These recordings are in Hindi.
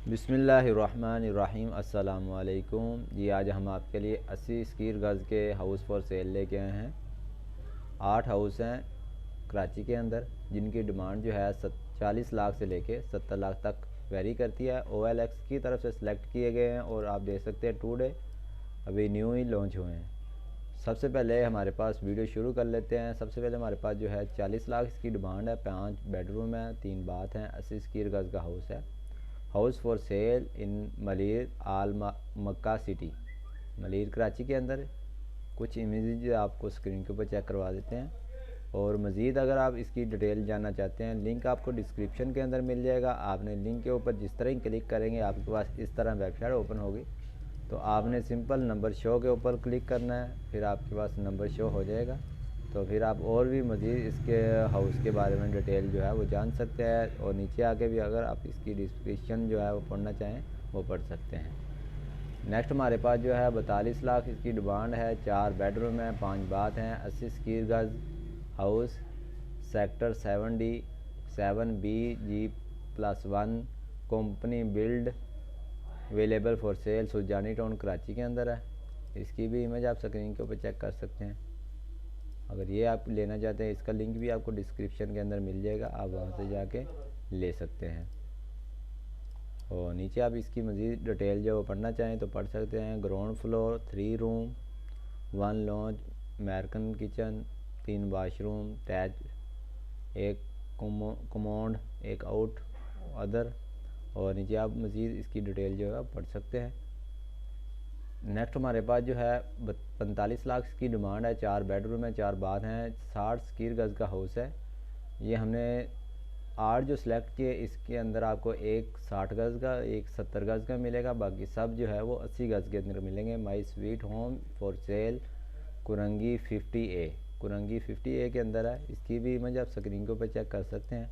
बिस्मिल्लाहिर्रहमानिर्रहीम। अस्सलामुअलैकुम जी। आज हम आपके लिए 80 स्क्वायर गज़ के हाउस फॉर सेल लेके आए हैं। 8 हाउस हैं कराची के अंदर, जिनकी डिमांड जो है 40 लाख से लेके 70 लाख तक वेरी करती है। OLX की तरफ से सिलेक्ट किए गए हैं और आप देख सकते हैं टुडे अभी न्यू ही लॉन्च हुए हैं। सबसे पहले हमारे पास वीडियो शुरू कर लेते हैं। सबसे पहले हमारे पास जो है 40 लाख इसकी डिमांड है। 5 बेडरूम है, 3 बाथ हैं, 80 स्क्वायर गज़ का हाउस है। House for sale in Malir all Mecca city, Malir Karachi के अंदर। कुछ इमेज आपको स्क्रीन के ऊपर चेक करवा देते हैं। और मज़ीद अगर आप इसकी डिटेल जानना चाहते हैं, लिंक आपको डिस्क्रिप्शन के अंदर मिल जाएगा। आपने लिंक के ऊपर जिस तरह ही क्लिक करेंगे आपके पास इस तरह वेबसाइट ओपन होगी। तो आपने सिंपल नंबर शो के ऊपर क्लिक करना है, फिर आपके पास नंबर शो हो जाएगा। तो फिर आप और भी मज़ीद इसके हाउस के बारे में डिटेल जो है वो जान सकते हैं। और नीचे आके भी अगर आप इसकी डिस्क्रिप्शन जो है वो पढ़ना चाहें वो पढ़ सकते हैं। नेक्स्ट हमारे पास जो है 42 लाख इसकी डिमांड है। 4 बेडरूम हैं, 5 बाथ हैं, 80 स्क्वायर गज़ house, sector 7D 7BG+1, company build, available for sale, Sujani town Karachi के अंदर है। इसकी भी इमेज आप स्क्रीन के ऊपर चेक कर सकते हैं। अगर ये आप लेना चाहते हैं, इसका लिंक भी आपको डिस्क्रिप्शन के अंदर मिल जाएगा, आप वहाँ से जाके ले सकते हैं। और नीचे आप इसकी मज़ीद डिटेल जो पढ़ना चाहें तो पढ़ सकते हैं। Ground floor, 3 room, 1 lounge, American kitchen, 3 washroom, attach, एक कमोड, एक आउट अदर। और नीचे आप मज़ीद इसकी डिटेल जो है पढ़ सकते हैं। नेक्स्ट हमारे पास जो है 45 लाख की डिमांड है। 4 बेडरूम है, 4 बाथ हैं, 60 स्क्वायर गज़ का हाउस है। ये हमने 8 जो सिलेक्ट किए, इसके अंदर आपको एक 60 गज़ का, एक 70 गज़ का मिलेगा। बाकी सब जो है वो 80 गज़ के अंदर मिलेंगे। My sweet home for sale Korangi 50A, Korangi 50A के अंदर है। इसकी भी इमेज आप स्क्रीन के ऊपर चेक कर सकते हैं।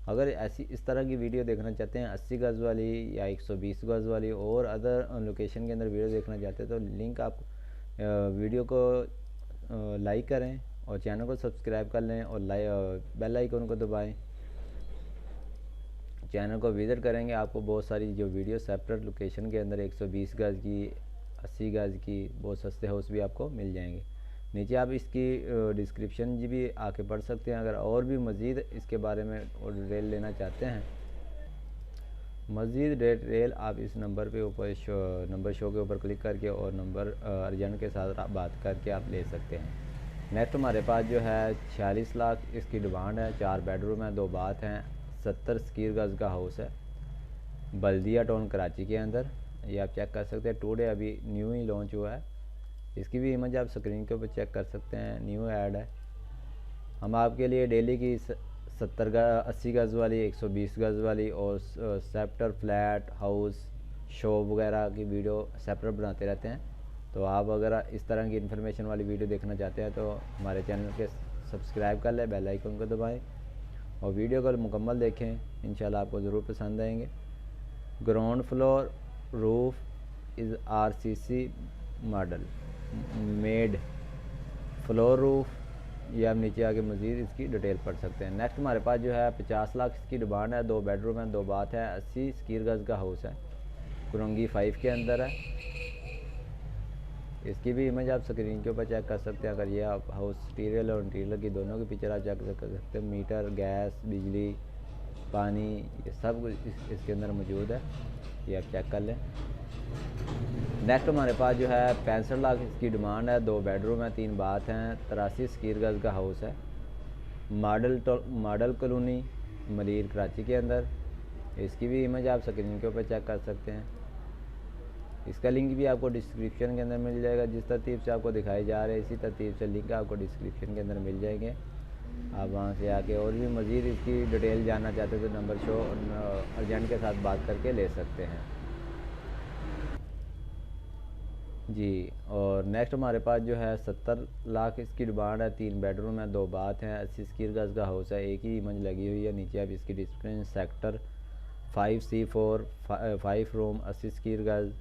अगर ऐसी इस तरह की वीडियो देखना चाहते हैं 80 गज़ वाली या 120 गज़ वाली और अदर लोकेशन के अंदर वीडियो देखना चाहते हैं, तो लिंक आप वीडियो को लाइक करें और चैनल को सब्सक्राइब कर लें और बेल आइकन को दबाएं। चैनल को विज़िट करेंगे, आपको बहुत सारी जो वीडियो सेपरेट लोकेशन के अंदर 120 गज़ की, 80 गज़ की बहुत सस्ते हाउस भी आपको मिल जाएंगे। नीचे आप इसकी डिस्क्रिप्शन जी भी आके पढ़ सकते हैं। अगर और भी मज़ीद इसके बारे में और डिटेल लेना चाहते हैं, मज़ीद डिटेल आप इस नंबर पे ऊपर नंबर शो के ऊपर क्लिक करके और नंबर अर्जेंट के साथ बात करके आप ले सकते हैं। नेक्स्ट हमारे पास जो है 46 लाख इसकी डिमांड है। 4 बेडरूम है, 2 बाथ हैं, 70 स्क्वायर गज़ का हाउस है, बल्दिया टाउन कराची के अंदर। ये आप चेक कर सकते हैं, टुडे अभी न्यू ही लॉन्च हुआ है। इसकी भी इमेज आप स्क्रीन के ऊपर चेक कर सकते हैं, न्यू ऐड है। हम आपके लिए डेली की 80 गज़ वाली, 120 गज़ वाली और सेप्टर फ्लैट हाउस शॉप वगैरह की वीडियो सेपरेट बनाते रहते हैं। तो आप अगर इस तरह की इन्फॉर्मेशन वाली वीडियो देखना चाहते हैं तो हमारे चैनल के सब्सक्राइब कर लें, बेल आइकन को दबाएं और वीडियो को मुकम्मल देखें। इंशाल्लाह आपको ज़रूर पसंद आएंगे। Ground floor roof is RCC model made, floor roof. ये आप नीचे आके मज़ीद इसकी डिटेल पढ़ सकते हैं। नेक्स्ट हमारे पास जो है 50 लाख इसकी डिमांड है। 2 बेडरूम है, 2 बाथ है, 80 स्क्वायर गज़ का हाउस है, कुरंगी 5 के अंदर है। इसकी भी इमेज आप स्क्रीन के ऊपर चेक कर सकते हैं। अगर ये आप हाउस इंटीरियर और इंटीरियर की दोनों की पिक्चर आप चेक कर सकते हैं। मीटर, गैस, बिजली, पानी, ये सब कुछ इसके अंदर मौजूद है, ये आप चेक कर लें। नेक्स्ट हमारे पास जो है 65 लाख इसकी डिमांड है। 2 बेडरूम है, 3 बाथ हैं, 83 स्क्वायर गज़ का हाउस है, मॉडल कॉलोनी मलिर कराची के अंदर। इसकी भी इमेज आप स्क्रीन के ऊपर चेक कर सकते हैं। इसका लिंक भी आपको डिस्क्रिप्शन के अंदर मिल जाएगा। जिस तरतीब से आपको दिखाई जा रहे हैं इसी तरतीब से लिंक आपको डिस्क्रिप्शन के अंदर मिल जाएंगे। आप वहाँ से आके और भी मज़ीद इसकी डिटेल जानना चाहते हैं तो नंबर शो अर्जेंट के साथ बात करके ले सकते हैं जी। और नेक्स्ट हमारे पास जो है 70 लाख इसकी डिमांड है। 3 बेडरूम है, 2 बाथ हैं, 80 स्क्वायर गज़ का हाउस है, एक ही इमेज लगी हुई है। नीचे आप इसकी description sector 5C4 5 room, 80 square गज़,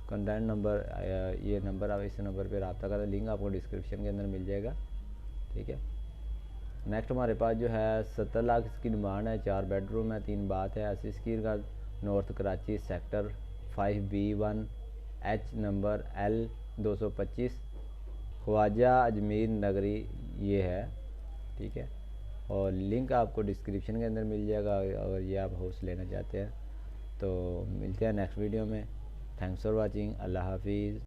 कंटेंट नंबर, ये नंबर आप इस नंबर पर रब्ता करें, लिंक आपको डिस्क्रिप्शन के अंदर मिल जाएगा, ठीक है। नेक्स्ट हमारे पास जो है 70 लाख इसकी डिमांड है। 4 बेडरूम है, 3 बाथ है, 80 स्क्वायर गज़ North Karachi, sector 5B1H, number L225, Khwaja Ajmer Nagri ये है। ठीक है, और लिंक आपको डिस्क्रिप्शन के अंदर मिल जाएगा अगर ये आप हाउस लेना चाहते हैं। तो मिलते हैं नेक्स्ट वीडियो में। Thanks for watching. अल्लाह हाफिज़।